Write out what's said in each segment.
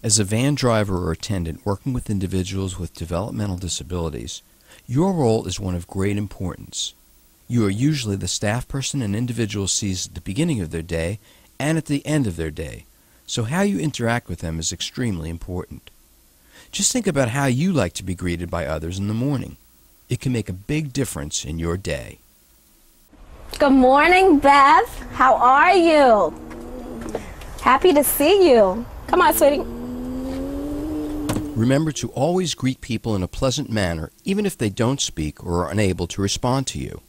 As a van driver or attendant working with individuals with developmental disabilities, your role is one of great importance. You are usually the staff person an individual sees at the beginning of their day and at the end of their day, so how you interact with them is extremely important. Just think about how you like to be greeted by others in the morning. It can make a big difference in your day. Good morning, Beth. How are you? Happy to see you. Come on, sweetie. Remember to always greet people in a pleasant manner, even if they don't speak or are unable to respond to you.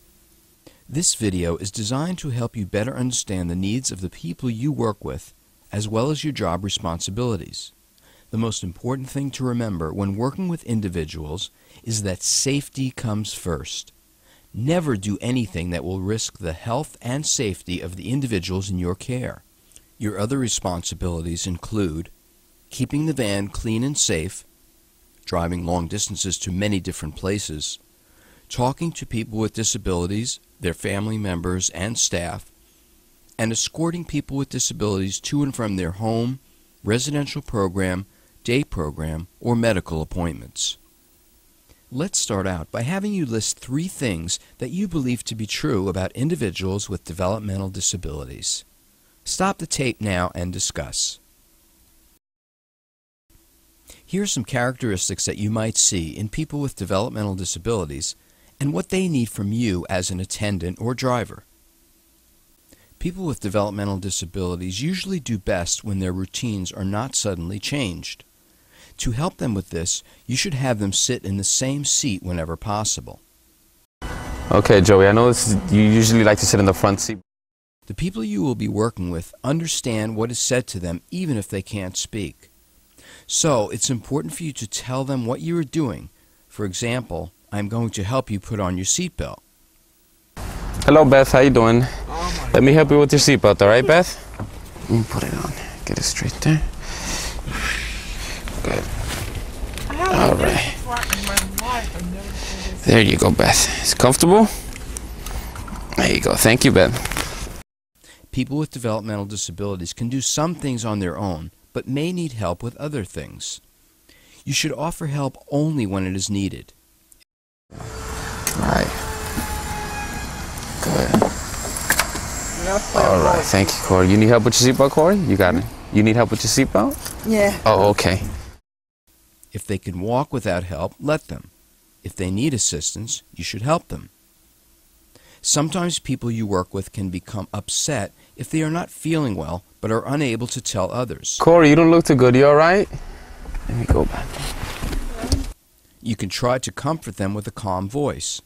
This video is designed to help you better understand the needs of the people you work with, as well as your job responsibilities. The most important thing to remember when working with individuals is that safety comes first. Never do anything that will risk the health and safety of the individuals in your care. Your other responsibilities include keeping the van clean and safe, driving long distances to many different places, talking to people with disabilities, their family members and staff, and escorting people with disabilities to and from their home, residential program, day program, or medical appointments. Let's start out by having you list 3 things that you believe to be true about individuals with developmental disabilities. Stop the tape now and discuss. Here are some characteristics that you might see in people with developmental disabilities and what they need from you as an attendant or driver. People with developmental disabilities usually do best when their routines are not suddenly changed. To help them with this, you should have them sit in the same seat whenever possible. Okay, Joey, I know you usually like to sit in the front seat. The people you will be working with understand what is said to them even if they can't speak. So, it's important for you to tell them what you are doing. For example, I'm going to help you put on your seatbelt. Hello, Beth. How you doing? Let me help you with your seatbelt, all right, Beth? Put it on. Get it straight there. Good. All right. There you go, Beth. It's comfortable? There you go. Thank you, Beth. People with developmental disabilities can do some things on their own, but may need help with other things. You should offer help only when it is needed. Right. Good. All right. Thank you, Corey. You need help with your seatbelt, Corey? You got it. You need help with your seatbelt? Yeah. Oh, okay. If they can walk without help, let them. If they need assistance, you should help them. Sometimes people you work with can become upset if they are not feeling well but are unable to tell others. Corey, you don't look too good. You all right? Let me go back. You can try to comfort them with a calm voice.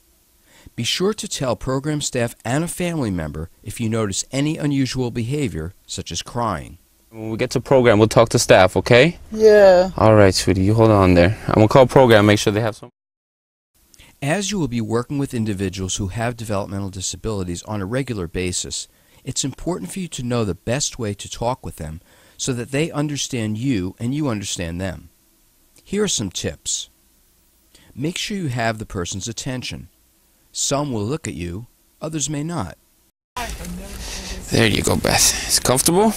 Be sure to tell program staff and a family member if you notice any unusual behavior, such as crying. When we get to program, we'll talk to staff, okay? Yeah. All right, sweetie. You hold on there. I'm going to call program, make sure they have some. As you will be working with individuals who have developmental disabilities on a regular basis, it's important for you to know the best way to talk with them so that they understand you and you understand them. Here are some tips. Make sure you have the person's attention. Some will look at you, others may not. There you go, Beth. It's comfortable?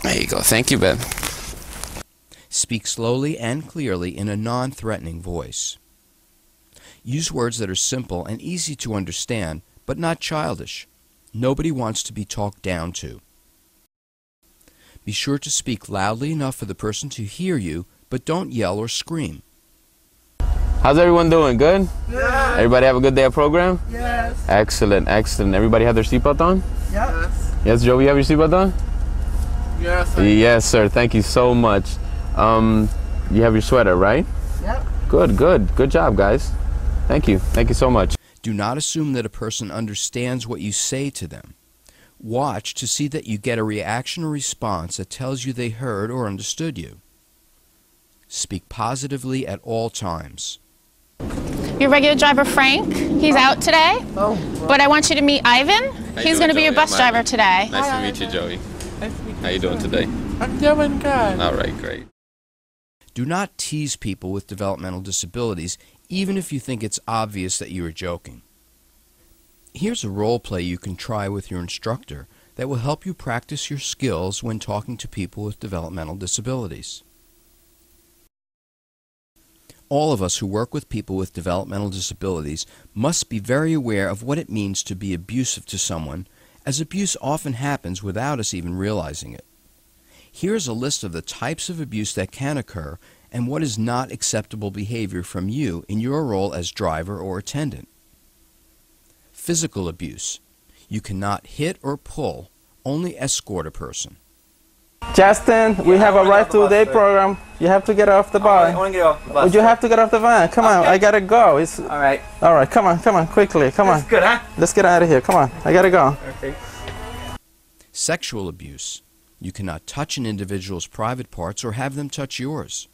There you go. Thank you, Beth. Speak slowly and clearly in a non-threatening voice. Use words that are simple and easy to understand, but not childish. Nobody wants to be talked down to. Be sure to speak loudly enough for the person to hear you, but don't yell or scream. How's everyone doing? Good? Yeah. Everybody have a good day at program? Yes. Excellent, excellent. Everybody have their seatbelt on? Yes. Yes, Joey, you have your seatbelt on? Yes. Yes, sir. Thank you so much. You have your sweater, right? Yep. Good, good. Good job, guys. Thank you. Thank you so much. Do not assume that a person understands what you say to them. Watch to see that you get a reaction or response that tells you they heard or understood you. Speak positively at all times. Your regular driver, Frank, he's out today, but I want you to meet Ivan. He's going to be your bus driver today. Nice to meet you, Joey. Nice to meet you. How you doing today? I'm doing good. All right, great. Do not tease people with developmental disabilities, even if you think it's obvious that you are joking. Here's a role play you can try with your instructor that will help you practice your skills when talking to people with developmental disabilities. All of us who work with people with developmental disabilities must be very aware of what it means to be abusive to someone, as abuse often happens without us even realizing it. Here's a list of the types of abuse that can occur and what is not acceptable behavior from you in your role as driver or attendant. Physical abuse. You cannot hit or pull, only escort a person. Justin, we have arrived to the program. You have to get off the bus. I want to get off the bus. You have to get off the van. Come on, I gotta go. It's all right. All right, come on, quickly. Come on. That's good, huh? Let's get out of here. Come on, I gotta go. Okay. Sexual abuse. You cannot touch an individual's private parts or have them touch yours.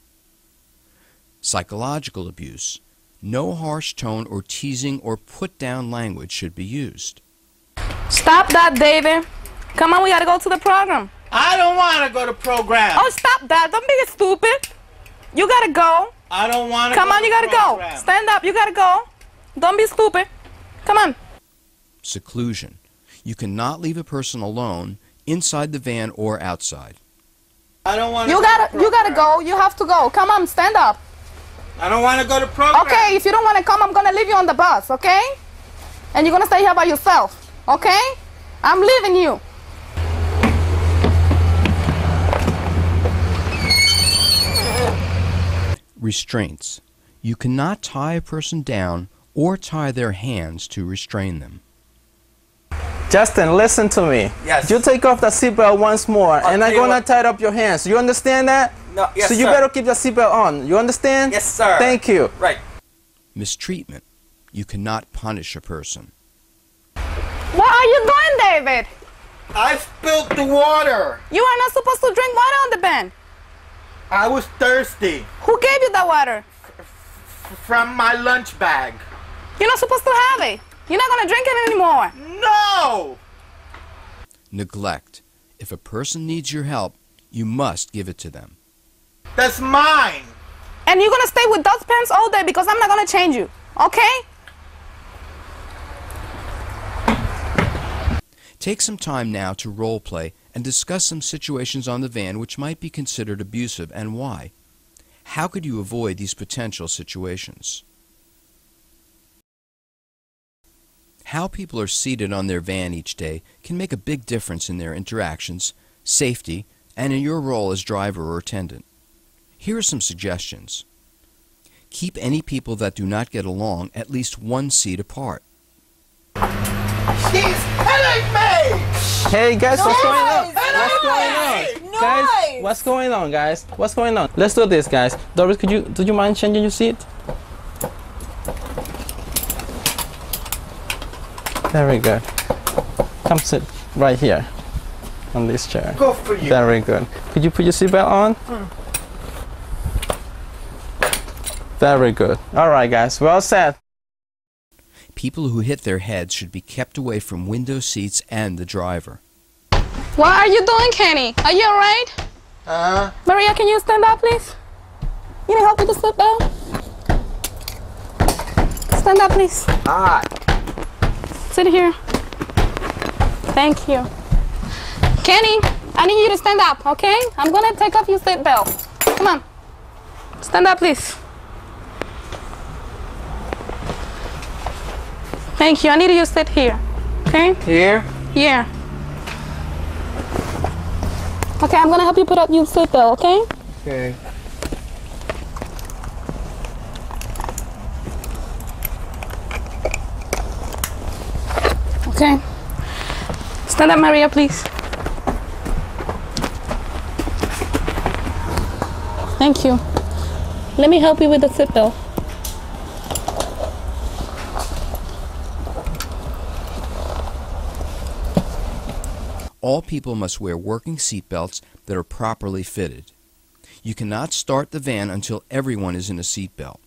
Psychological abuse. No harsh tone or teasing or put-down language should be used. Stop that, David. Come on, we gotta go to the program. I don't want to go to program. Oh, stop that. Don't be stupid. You gotta go. I don't want to Come go on, to you gotta program. go. Stand up, you gotta go. Don't be stupid. Come on. Seclusion. You cannot leave a person alone inside the van or outside. I don't want to You gotta go. You have to go. Come on, stand up. I don't want to go to program. Okay, if you don't want to come, I'm gonna leave you on the bus, okay? And you're gonna stay here by yourself, okay? I'm leaving you. Restraints. You cannot tie a person down or tie their hands to restrain them. Justin, listen to me. Yes. You take off the seatbelt once more, and I'm gonna tie up your hands. You understand that? No, yes, so you sir. better keep the seatbelt on. You understand? Yes, sir. Thank you. Right. Mistreatment. You cannot punish a person. What are you doing, David? I spilled the water. You are not supposed to drink water on the van. I was thirsty Who gave you that water? from my lunch bag. You're not supposed to have it. You're not gonna drink it anymore. No! Neglect. If a person needs your help, you must give it to them. That's mine. And you're gonna stay with those pants all day because I'm not gonna change you, okay? Take some time now to role play and discuss some situations on the van which might be considered abusive and why. How could you avoid these potential situations? How people are seated on their van each day can make a big difference in their interactions, safety, and in your role as driver or attendant. Here are some suggestions. Keep any people that do not get along at least one seat apart. She's hitting me! Hey guys, what's going on? What's going on? Guys, what's going on, guys? What's going on? Let's do this, guys. Doris, do you mind changing your seat? Very good. Come sit right here on this chair. Go for you. Very good. Could you put your seatbelt on? Very good. All right, guys. Well set. People who hit their heads should be kept away from window seats and the driver. What are you doing, Kenny? Are you alright? Maria, can you stand up, please? You need help with the seatbelt? Stand up, please. Ah. Sit here. Thank you. Kenny, I need you to stand up, okay? I'm gonna take off your seatbelt. Come on. Stand up, please. Thank you. I need you to sit here. Okay? Here? Yeah. Okay, I'm gonna help you put up your seatbelt, okay? Okay. Okay. Stand up, Maria, please. Thank you. Let me help you with the seatbelt. All people must wear working seatbelts that are properly fitted. You cannot start the van until everyone is in a seatbelt.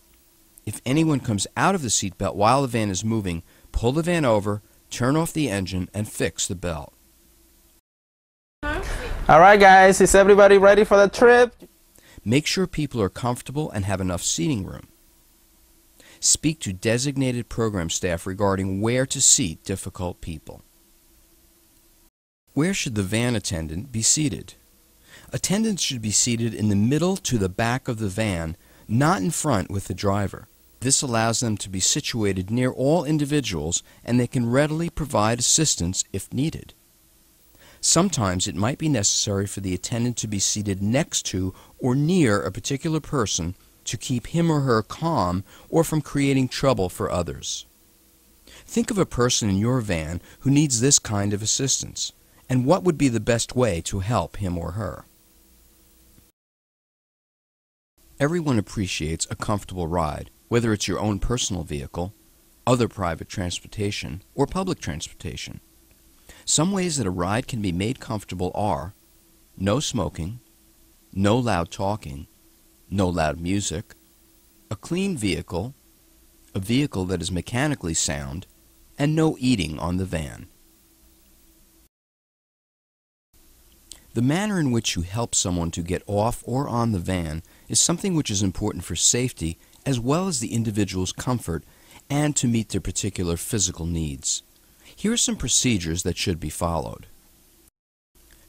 If anyone comes out of the seatbelt while the van is moving, pull the van over, turn off the engine, and fix the belt. All right, guys. Is everybody ready for the trip? Make sure people are comfortable and have enough seating room. Speak to designated program staff regarding where to seat difficult people. Where should the van attendant be seated? Attendants should be seated in the middle to the back of the van, not in front with the driver. This allows them to be situated near all individuals, and they can readily provide assistance if needed. Sometimes it might be necessary for the attendant to be seated next to or near a particular person to keep him or her calm or from creating trouble for others. Think of a person in your van who needs this kind of assistance, and what would be the best way to help him or her. Everyone appreciates a comfortable ride, whether it's your own personal vehicle, other private transportation, or public transportation. Some ways that a ride can be made comfortable are no smoking, no loud talking, no loud music, a clean vehicle, a vehicle that is mechanically sound, and no eating on the van. The manner in which you help someone to get off or on the van is something which is important for safety as well as the individual's comfort and to meet their particular physical needs. Here are some procedures that should be followed.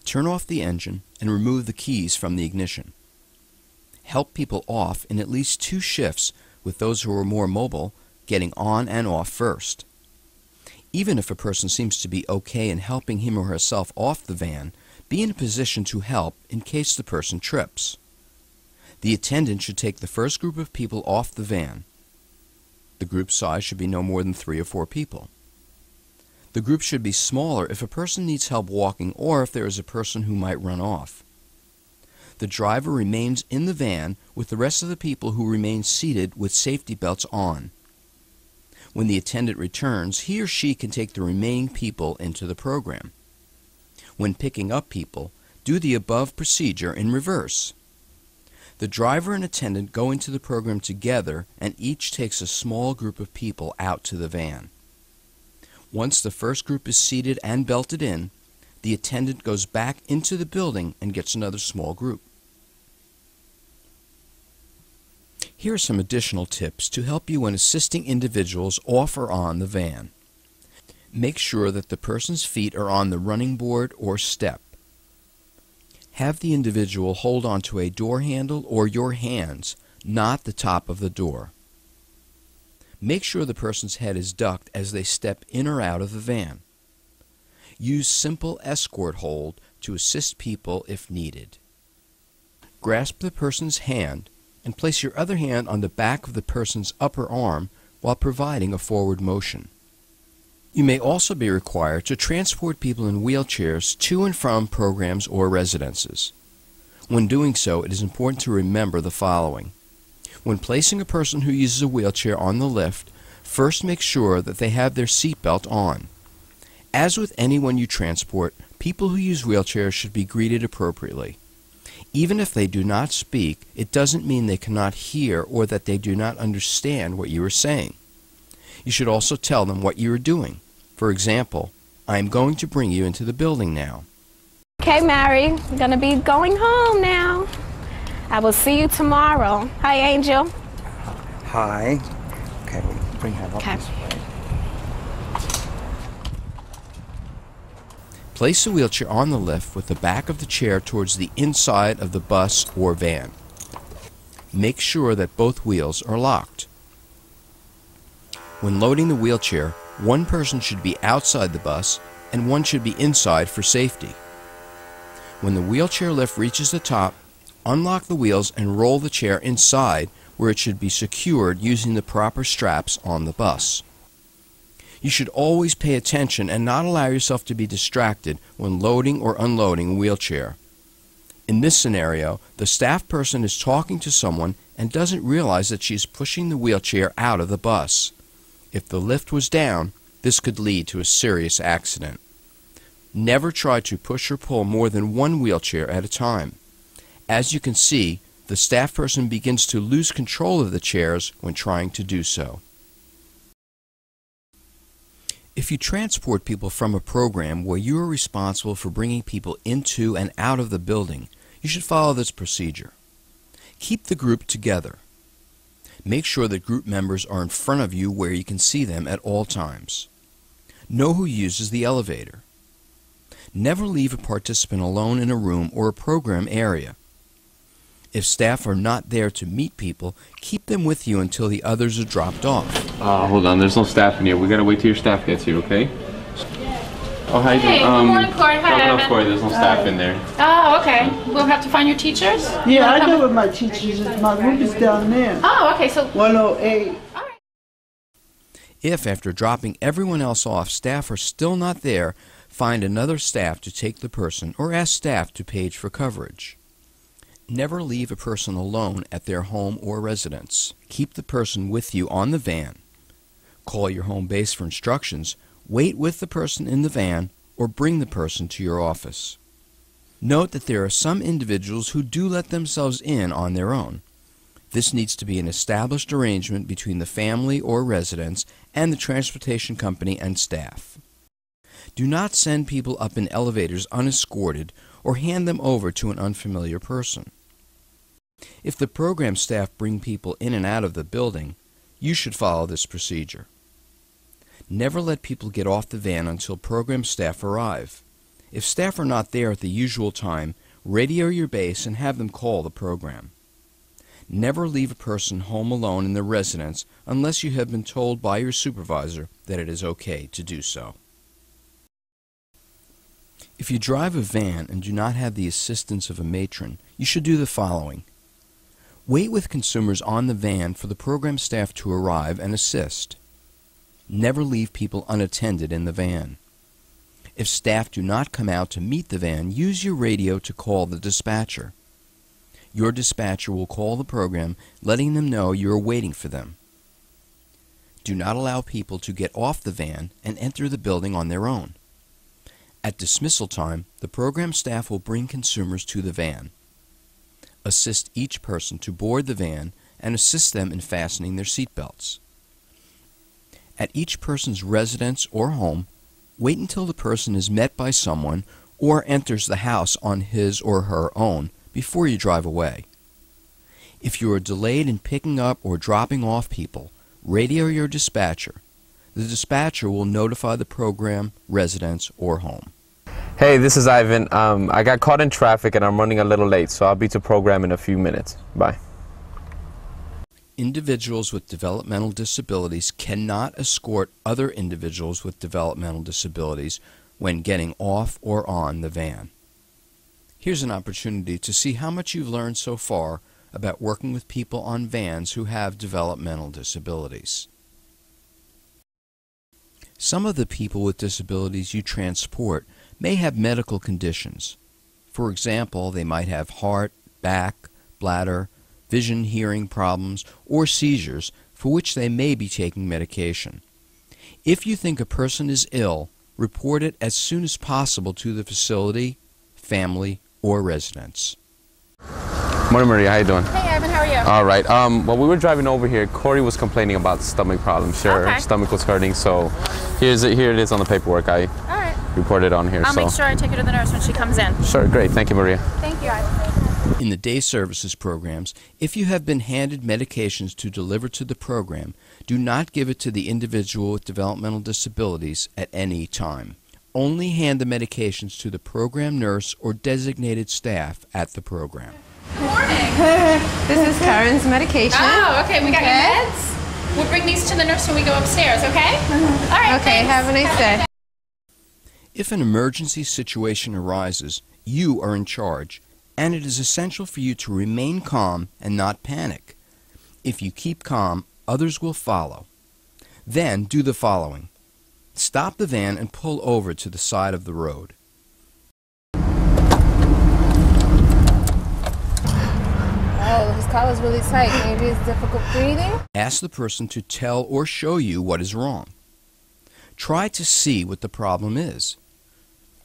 Turn off the engine and remove the keys from the ignition. Help people off in at least 2 shifts, with those who are more mobile getting on and off first. Even if a person seems to be okay in helping him or herself off the van, be in a position to help in case the person trips. The attendant should take the first group of people off the van. The group size should be no more than 3 or 4 people. The group should be smaller if a person needs help walking or if there is a person who might run off. The driver remains in the van with the rest of the people who remain seated with safety belts on. When the attendant returns, he or she can take the remaining people into the program. When picking up people, do the above procedure in reverse. The driver and attendant go into the program together and each takes a small group of people out to the van. Once the first group is seated and belted in, the attendant goes back into the building and gets another small group. Here are some additional tips to help you when assisting individuals off or on the van. Make sure that the person's feet are on the running board or step. Have the individual hold onto a door handle or your hands, not the top of the door. Make sure the person's head is ducked as they step in or out of the van. Use simple escort hold to assist people if needed. Grasp the person's hand and place your other hand on the back of the person's upper arm while providing a forward motion. You may also be required to transport people in wheelchairs to and from programs or residences. When doing so, it is important to remember the following. When placing a person who uses a wheelchair on the lift, first make sure that they have their seatbelt on. As with anyone you transport, people who use wheelchairs should be greeted appropriately. Even if they do not speak, it doesn't mean they cannot hear or that they do not understand what you are saying. You should also tell them what you are doing. For example, I am going to bring you into the building now. Okay, Mary, I'm gonna be going home now. I will see you tomorrow. Hi, Angel. Hi. Okay, bring her up Okay. this way. Place the wheelchair on the lift with the back of the chair towards the inside of the bus or van. Make sure that both wheels are locked. When loading the wheelchair, one person should be outside the bus and one should be inside for safety. When the wheelchair lift reaches the top, unlock the wheels and roll the chair inside where it should be secured using the proper straps on the bus. You should always pay attention and not allow yourself to be distracted when loading or unloading a wheelchair. In this scenario, the staff person is talking to someone and doesn't realize that she is pushing the wheelchair out of the bus. If the lift was down, this could lead to a serious accident. Never try to push or pull more than one wheelchair at a time. As you can see, the staff person begins to lose control of the chairs when trying to do so. If you transport people from a program where you are responsible for bringing people into and out of the building, you should follow this procedure. Keep the group together. Make sure that group members are in front of you where you can see them at all times. Know who uses the elevator. Never leave a participant alone in a room or a program area. If staff are not there to meet people, keep them with you until the others are dropped off. Hold on, there's no staff in here. We gotta wait till your staff gets here, okay? Oh, hi. Hey, good morning, Corey. Hi, Drop it off, Evan. Corey. There's no staff in there. Oh, okay. We'll have to find your teachers? Yeah, I know where my teachers is. My room is down there. Oh, okay, so... 108. If, after dropping everyone else off, staff are still not there, find another staff to take the person or ask staff to page for coverage. Never leave a person alone at their home or residence. Keep the person with you on the van. Call your home base for instructions, wait with the person in the van, or bring the person to your office. Note that there are some individuals who do let themselves in on their own. This needs to be an established arrangement between the family or residents and the transportation company and staff. Do not send people up in elevators unescorted or hand them over to an unfamiliar person. If the program staff bring people in and out of the building, you should follow this procedure. Never let people get off the van until program staff arrive. If staff are not there at the usual time, radio your base and have them call the program. Never leave a person home alone in their residence unless you have been told by your supervisor that it is okay to do so. If you drive a van and do not have the assistance of a matron, you should do the following. Wait with consumers on the van for the program staff to arrive and assist. Never leave people unattended in the van. If staff do not come out to meet the van, use your radio to call the dispatcher. Your dispatcher will call the program, letting them know you are waiting for them. Do not allow people to get off the van and enter the building on their own. At dismissal time, the program staff will bring consumers to the van. Assist each person to board the van and assist them in fastening their seatbelts. At each person's residence or home, wait until the person is met by someone or enters the house on his or her own before you drive away. If you are delayed in picking up or dropping off people, radio your dispatcher. The dispatcher will notify the program, residence, or home. Hey, this is Ivan. I got caught in traffic and I'm running a little late, so I'll be to program in a few minutes. Bye. Individuals with developmental disabilities cannot escort other individuals with developmental disabilities when getting off or on the van. Here's an opportunity to see how much you've learned so far about working with people on vans who have developmental disabilities. Some of the people with disabilities you transport may have medical conditions. For example, they might have heart, back, bladder, vision, hearing problems, or seizures for which they may be taking medication. If you think a person is ill, report it as soon as possible to the facility, family, or residents. Morning, Maria. How you doing? Hey, Ivan, how are you? All right. While we were driving over here, Corey was complaining about stomach problems. Her Okay. stomach was hurting, so here it is on the paperwork. I All right. reported on here. I'll so make sure I take her to the nurse when she comes in. Sure, great. Thank you, Maria. Thank you, Ivan. In the day services programs, if you have been handed medications to deliver to the program, do not give it to the individual with developmental disabilities at any time. Only hand the medications to the program nurse or designated staff at the program. Good morning. This is Karen's medication. Oh, okay, we got your meds. We'll bring these to the nurse when we go upstairs, okay? All right, Okay, thanks. have a nice day. If an emergency situation arises, you are in charge, and it is essential for you to remain calm and not panic. If you keep calm, others will follow. Then do the following. Stop the van and pull over to the side of the road. Oh, his collar's really tight. Maybe it's difficult breathing. Ask the person to tell or show you what is wrong. Try to see what the problem is.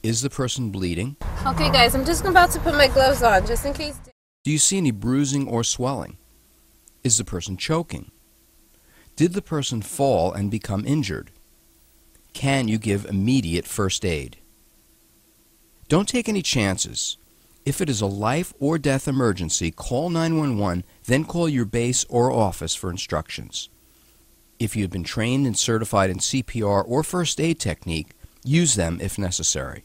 Is the person bleeding? Okay, guys, I'm just about to put my gloves on, just in case. Do you see any bruising or swelling? Is the person choking? Did the person fall and become injured? Can you give immediate first aid? Don't take any chances. If it is a life or death emergency, call 911, then call your base or office for instructions. If you have been trained and certified in CPR or first aid technique, use them if necessary.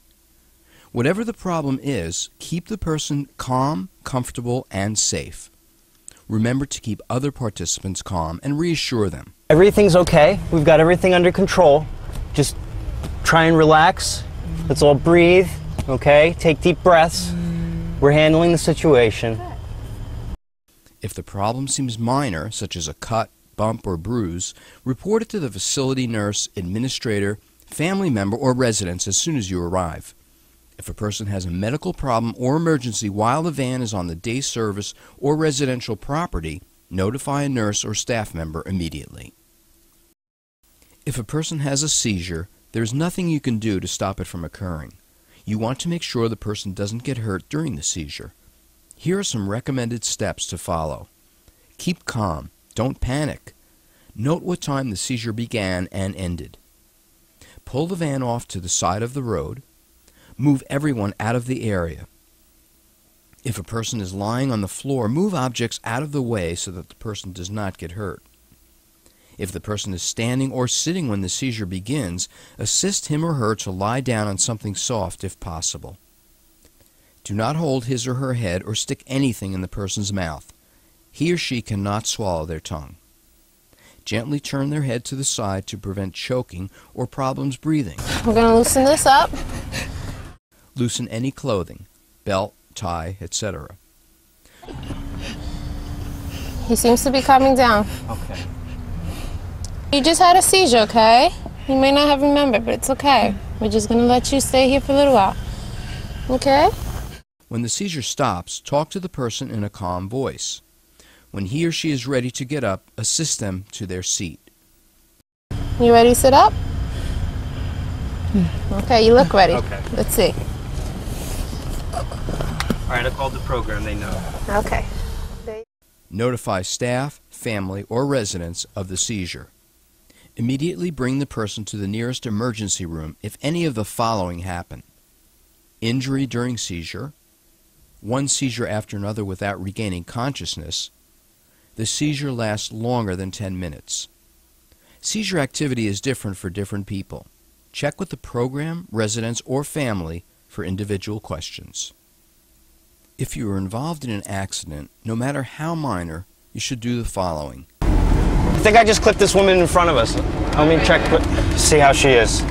Whatever the problem is, keep the person calm, comfortable, and safe. Remember to keep other participants calm and reassure them. Everything's okay. We've got everything under control. Just try and relax. Let's all breathe, okay? Take deep breaths. We're handling the situation. If the problem seems minor, such as a cut, bump, or bruise, report it to the facility nurse, administrator, family member, or residents as soon as you arrive. If a person has a medical problem or emergency while the van is on the day service or residential property, notify a nurse or staff member immediately. If a person has a seizure, there is nothing you can do to stop it from occurring. You want to make sure the person doesn't get hurt during the seizure. Here are some recommended steps to follow. Keep calm. Don't panic. Note what time the seizure began and ended. Pull the van off to the side of the road. Move everyone out of the area. If a person is lying on the floor, move objects out of the way so that the person does not get hurt. If the person is standing or sitting when the seizure begins, assist him or her to lie down on something soft if possible. Do not hold his or her head or stick anything in the person's mouth. He or she cannot swallow their tongue. Gently turn their head to the side to prevent choking or problems breathing. We're going to loosen this up. Loosen any clothing, belt, tie, etc. He seems to be calming down. Okay. You just had a seizure, okay? You may not have remembered, but it's okay. We're just going to let you stay here for a little while. Okay? When the seizure stops, talk to the person in a calm voice. When he or she is ready to get up, assist them to their seat. You ready to sit up? Okay, you look ready. Okay. Let's see. All right, I called the program. They know. Okay. Notify staff, family, or residents of the seizure. Immediately bring the person to the nearest emergency room if any of the following happen: injury during seizure, one seizure after another without regaining consciousness, the seizure lasts longer than 10 minutes. Seizure activity is different for different people. Check with the program, residents, or family for individual questions. If you are involved in an accident, no matter how minor, you should do the following. I think I just clipped this woman in front of us. Let me check, see how she is.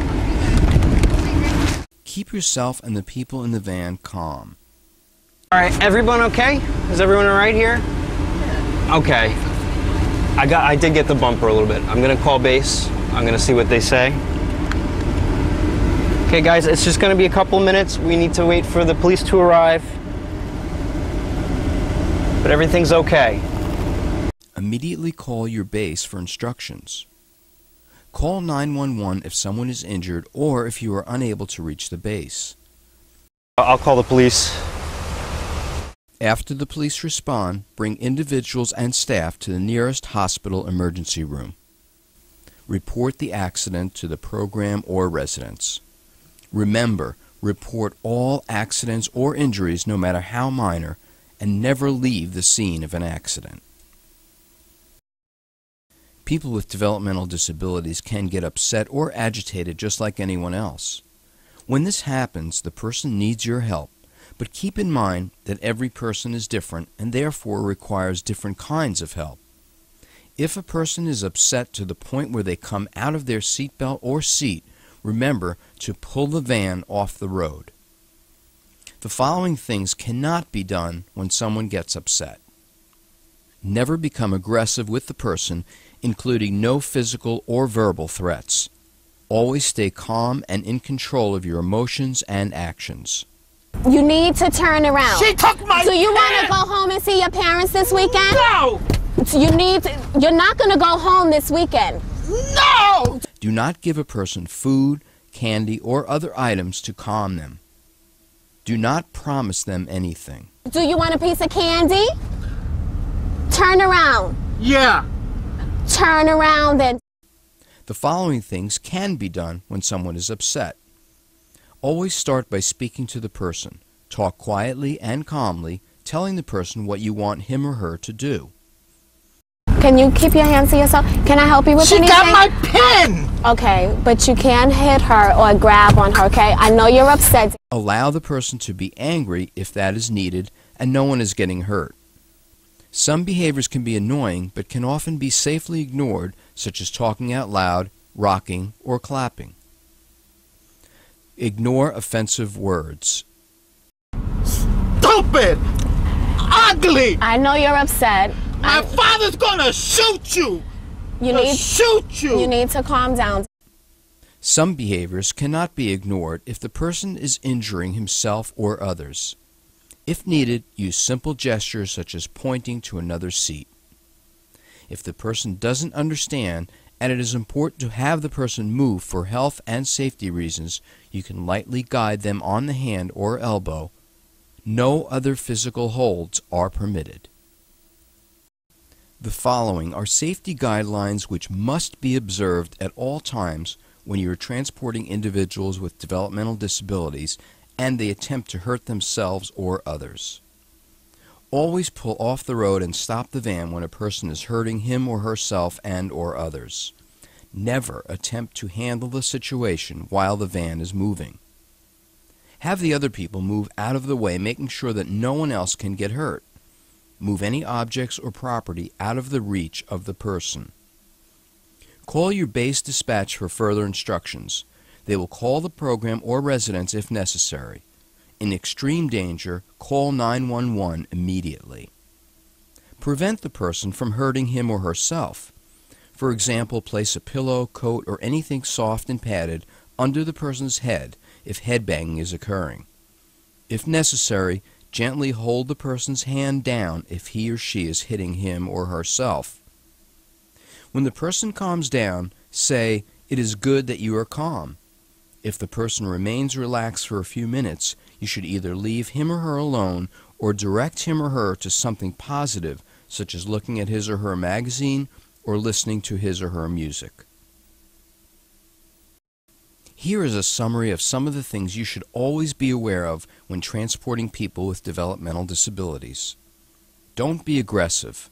Keep yourself and the people in the van calm. All right, everyone okay? Is everyone all right here? Okay. I did get the bumper a little bit. I'm gonna call base. I'm gonna see what they say. Okay, guys, it's just gonna be a couple minutes. We need to wait for the police to arrive. But everything's okay. Immediately call your base for instructions. Call 911 if someone is injured or if you are unable to reach the base. I'll call the police. After the police respond, bring individuals and staff to the nearest hospital emergency room. Report the accident to the program or residents. Remember, report all accidents or injuries, no matter how minor, and never leave the scene of an accident. People with developmental disabilities can get upset or agitated just like anyone else. When this happens, the person needs your help, but keep in mind that every person is different and therefore requires different kinds of help. If a person is upset to the point where they come out of their seatbelt or seat, remember to pull the van off the road. The following things cannot be done when someone gets upset. Never become aggressive with the person, including no physical or verbal threats. Always stay calm and in control of your emotions and actions. You need to turn around. She took my Do you want to go home and see your parents this weekend? No! You're not going to go home this weekend. No! Do not give a person food, candy, or other items to calm them. Do not promise them anything. Do you want a piece of candy? Turn around. Yeah. Turn around and... The following things can be done when someone is upset. Always start by speaking to the person. Talk quietly and calmly, telling the person what you want him or her to do. Can you keep your hands to yourself? Can I help you with anything? She got my pen! Okay, but you can't hit her or grab on her, okay? I know you're upset. Allow the person to be angry if that is needed and no one is getting hurt. Some behaviors can be annoying but can often be safely ignored, such as talking out loud, rocking, or clapping. Ignore offensive words. Stupid! Ugly! I know you're upset. My father's gonna shoot you! You need to calm down. Some behaviors cannot be ignored if the person is injuring himself or others. If needed, use simple gestures such as pointing to another seat. If the person doesn't understand, and it is important to have the person move for health and safety reasons, you can lightly guide them on the hand or elbow. No other physical holds are permitted. The following are safety guidelines which must be observed at all times when you are transporting individuals with developmental disabilities and they attempt to hurt themselves or others. Always pull off the road and stop the van when a person is hurting him or herself and or others. Never attempt to handle the situation while the van is moving. Have the other people move out of the way, making sure that no one else can get hurt. Move any objects or property out of the reach of the person. Call your base dispatch for further instructions. They will call the program or residents if necessary. In extreme danger, call 911 immediately. Prevent the person from hurting him or herself. For example, place a pillow, coat, or anything soft and padded under the person's head if headbanging is occurring. If necessary, gently hold the person's hand down if he or she is hitting him or herself. When the person calms down, say, "It is good that you are calm." If the person remains relaxed for a few minutes, you should either leave him or her alone or direct him or her to something positive, such as looking at his or her magazine or listening to his or her music. Here is a summary of some of the things you should always be aware of when transporting people with developmental disabilities. Don't be aggressive.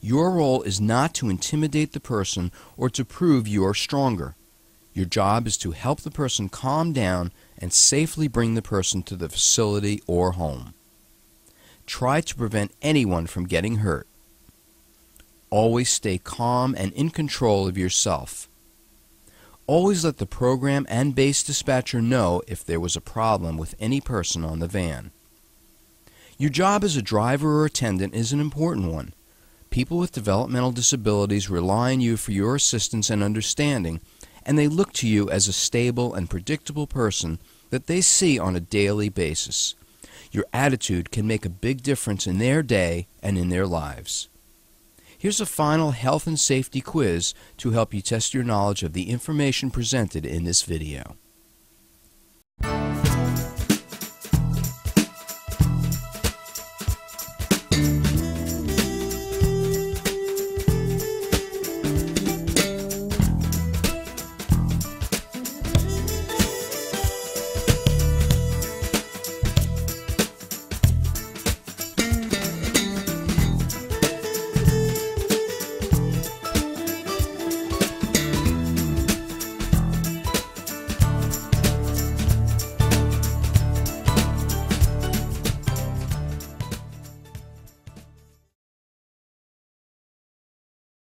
Your role is not to intimidate the person or to prove you are stronger. Your job is to help the person calm down and safely bring the person to the facility or home. Try to prevent anyone from getting hurt. Always stay calm and in control of yourself. Always let the program and base dispatcher know if there was a problem with any person on the van. Your job as a driver or attendant is an important one. People with developmental disabilities rely on you for your assistance and understanding, and they look to you as a stable and predictable person that they see on a daily basis. Your attitude can make a big difference in their day and in their lives. Here's a final health and safety quiz to help you test your knowledge of the information presented in this video.